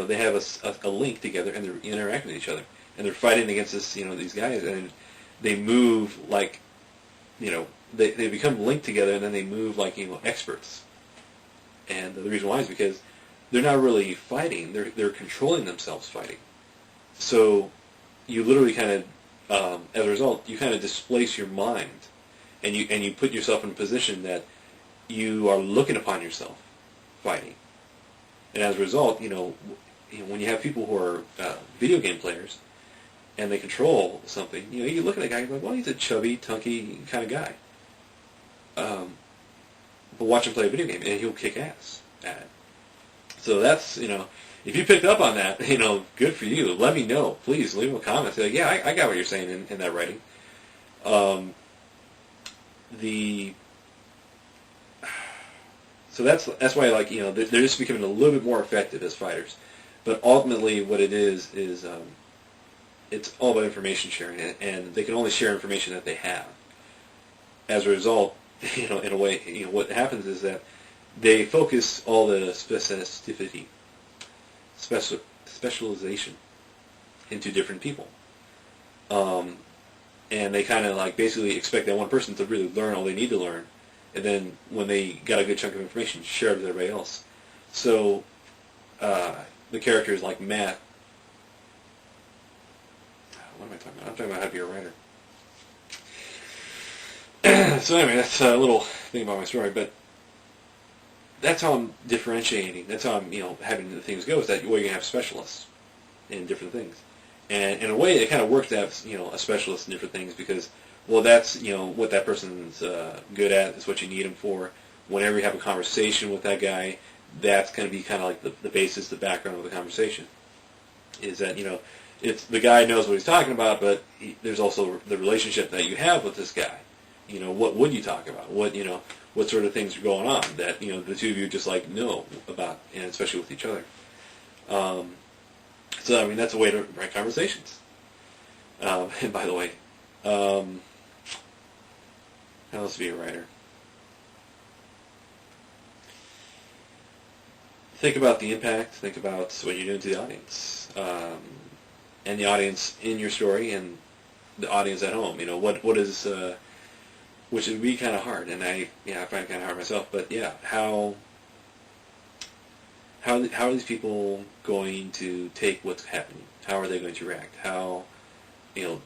they have a link together, and they're interacting with each other, and they're fighting against these guys, and they move like, they become linked together, and then they move like experts. And the reason why is because they're not really fighting; they're controlling themselves fighting. So you literally kind of, as a result, you kind of displace your mind, and you put yourself in a position that you are looking upon yourself fighting. And as a result, when you have people who are video game players and they control something, you look at a guy and you're like, well, he's a chubby, tunky kind of guy. But watch him play a video game and he'll kick ass at it. So that's, if you picked up on that, good for you. Let me know. Please leave a comment. Say, like, yeah, I got what you're saying in that writing. So that's why, they're just becoming a little bit more effective as fighters. But ultimately, what it is it's all about information sharing, and they can only share information that they have. As a result, in a way, what happens is that they focus all the specialization into different people. And they kind of basically expect that one person to really learn all they need to learn, and then when they got a good chunk of information, share it with everybody else. So the characters like Matt. What am I talking about? I'm talking about how to be a writer. So anyway, that's a little thing about my story, but that's how I'm differentiating. That's how I'm, having the things go, is that you're going to have specialists in different things. And in a way, it kind of works to have, a specialist in different things because, well, that's, what that person's good at. It's what you need them for. Whenever you have a conversation with that guy, that's going to be kind of like the basis, the background of the conversation. Is that, it's the guy knows what he's talking about, but there's also the relationship that you have with this guy. What would you talk about? What sort of things are going on that, the two of you just know about, and especially with each other. So, I mean, that's a way to write conversations. And by the way, how else to be a writer? Think about the impact. Think about what you're doing to the audience. And the audience in your story and the audience at home. What is... which would be kind of hard, and I find it kind of hard myself. But yeah, how are these people going to take what's happening? How are they going to react? How,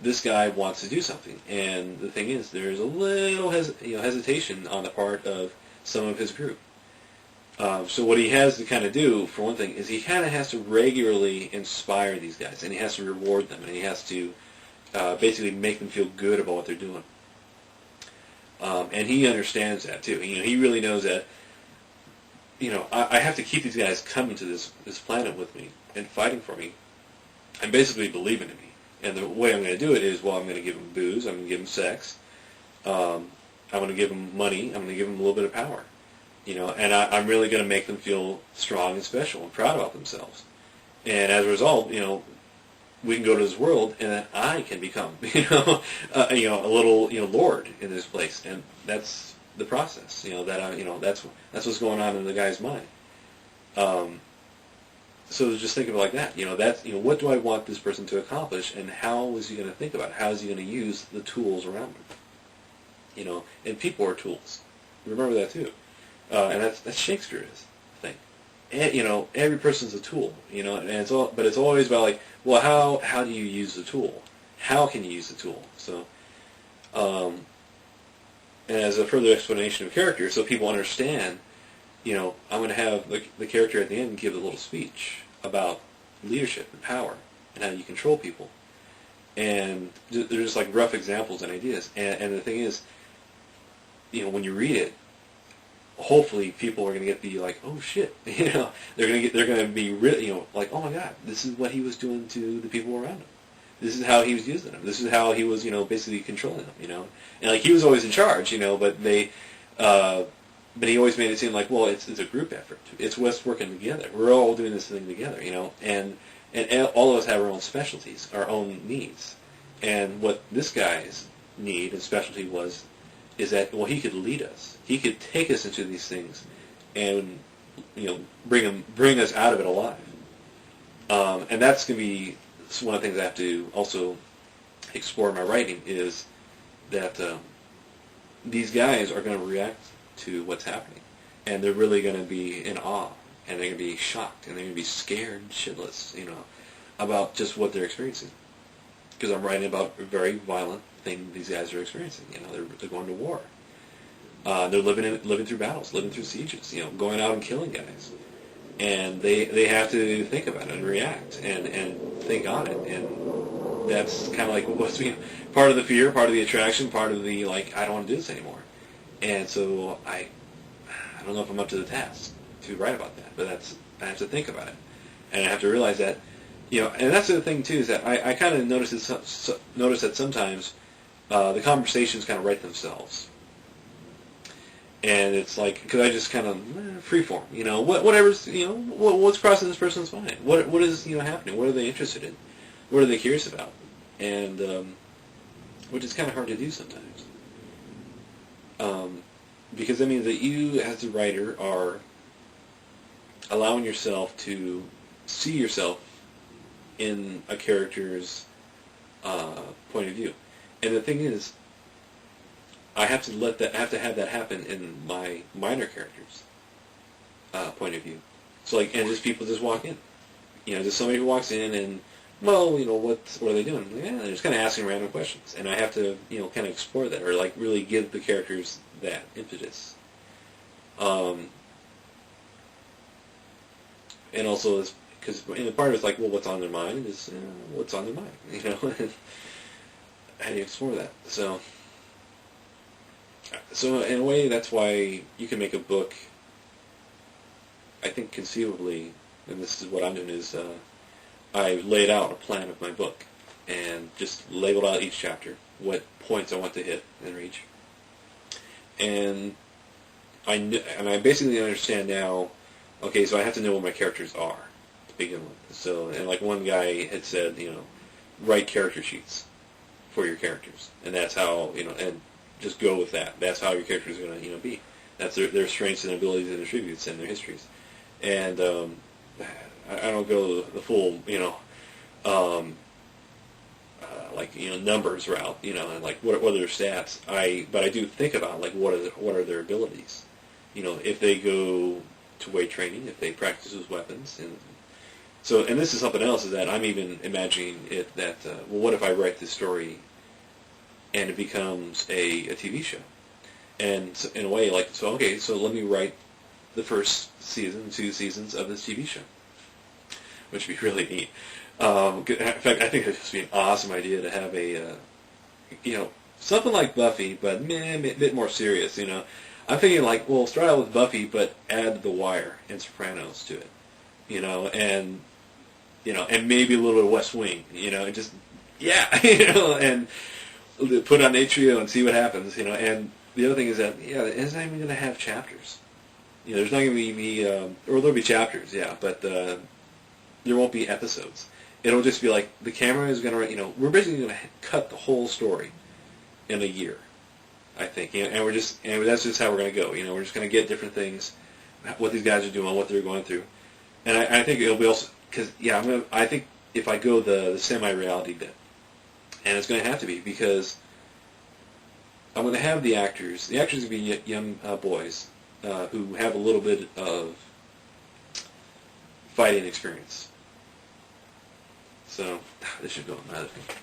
this guy wants to do something, and the thing is, there's a little hesitation on the part of some of his group. So what he has to kind of do, for one thing, is he kind of has to regularly inspire these guys, and he has to reward them, and he has to basically make them feel good about what they're doing. And he understands that too. He really knows that. I have to keep these guys coming to this planet with me and fighting for me, and basically believing in me. And the way I'm going to do it is, well, I'm going to give them booze, I'm going to give them sex, I'm going to give them money, I'm going to give them a little bit of power, and I'm really going to make them feel strong and special and proud about themselves. And as a result, we can go to this world, and then I can become, a little, lord in this place, and that's the process. That's what's going on in the guy's mind. So just think of it like that. That's what do I want this person to accomplish, and how is he going to think about it? How is he going to use the tools around him? And people are tools. Remember that too, and that's Shakespeare's thing. And, every person's a tool. And it's always about well, how do you use the tool? How can you use the tool? So, and as a further explanation of character, so people understand, I'm going to have the character at the end give a little speech about leadership and power and how you control people. And they're just rough examples and ideas. And the thing is, when you read it, hopefully people are going to be like, oh shit, they're going to be really, oh my God, this is what he was doing to the people around him. This is how he was using them. This is how he was, basically controlling them, And he was always in charge, but but he always made it seem well, it's a group effort. It's us working together. We're all doing this thing together, And all of us have our own specialties, our own needs. And what this guy's need and specialty is that, well, he could lead us. He could take us into these things and, bring us out of it alive. And that's going to be one of the things I have to also explore in my writing is that these guys are going to react to what's happening, and they're really going to be in awe, and they're going to be shocked, and they're going to be scared shitless, about just what they're experiencing. Because I'm writing about a very violent thing these guys are experiencing. They're going to war. They're living through battles, living through sieges. Going out and killing guys, and they have to think about it and react and think on it. And that's kind of like what's part of the fear, part of the attraction, part of the I don't want to do this anymore. And so I don't know if I'm up to the task to write about that, but I have to think about it, and I have to realize that. And that's the other thing too, is that I kind of notice that sometimes the conversations kind of write themselves, and it's like because I just kind of freeform, whatever's what's crossing this person's mind, what is happening, what are they interested in, what are they curious about, and which is kind of hard to do sometimes, because that means that you as the writer are allowing yourself to see yourself in a character's point of view. And the thing is, I have to have that happen in my minor character's point of view. So and just people just walk in. Just somebody who walks in and, well, what are they doing? They're just kind of asking random questions. And I have to, kind of explore that, or really give the characters that impetus. And also, because part of it's well, what's on their mind is what's on their mind, how do you explore that? So in a way, that's why you can make a book. I think conceivably, and this is what I'm doing, is I laid out a plan of my book and just labeled out each chapter, what points I want to hit and reach, and I basically understand now. Okay, so I have to know what my characters are to begin with. So, and one guy had said, write character sheets for your characters, and that's how and just go with that. That's how your characters are going to be. That's their strengths and abilities and attributes and their histories. And I don't go the full numbers route, and what are their stats. But I do think about what are their abilities. If they go to weight training, if they practice with weapons, and this is something else, is that I'm even imagining it that what if I write this story and it becomes a TV show, and so, in a way so let me write the first season, 2 seasons of this TV show, which would be really neat. In fact, I think it'd just be an awesome idea to have a something like Buffy, but a bit more serious. I'm thinking start out with Buffy, but add The Wire and Sopranos to it, and maybe a little bit of West Wing, and just and put on HBO and see what happens, And the other thing is that it's not even going to have chapters. There's not going to be or there'll be chapters, but there won't be episodes. It'll just be the camera is going to, we're basically going to cut the whole story in a year. I think, and that's just how we're going to go. We're just going to get different things, what these guys are doing, what they're going through, and I think it'll be also because I think if I go the semi-reality bit, and it's going to have to be because I'm going to have the actors. The actors are going to be young boys who have a little bit of fighting experience. So this should go on my other thing.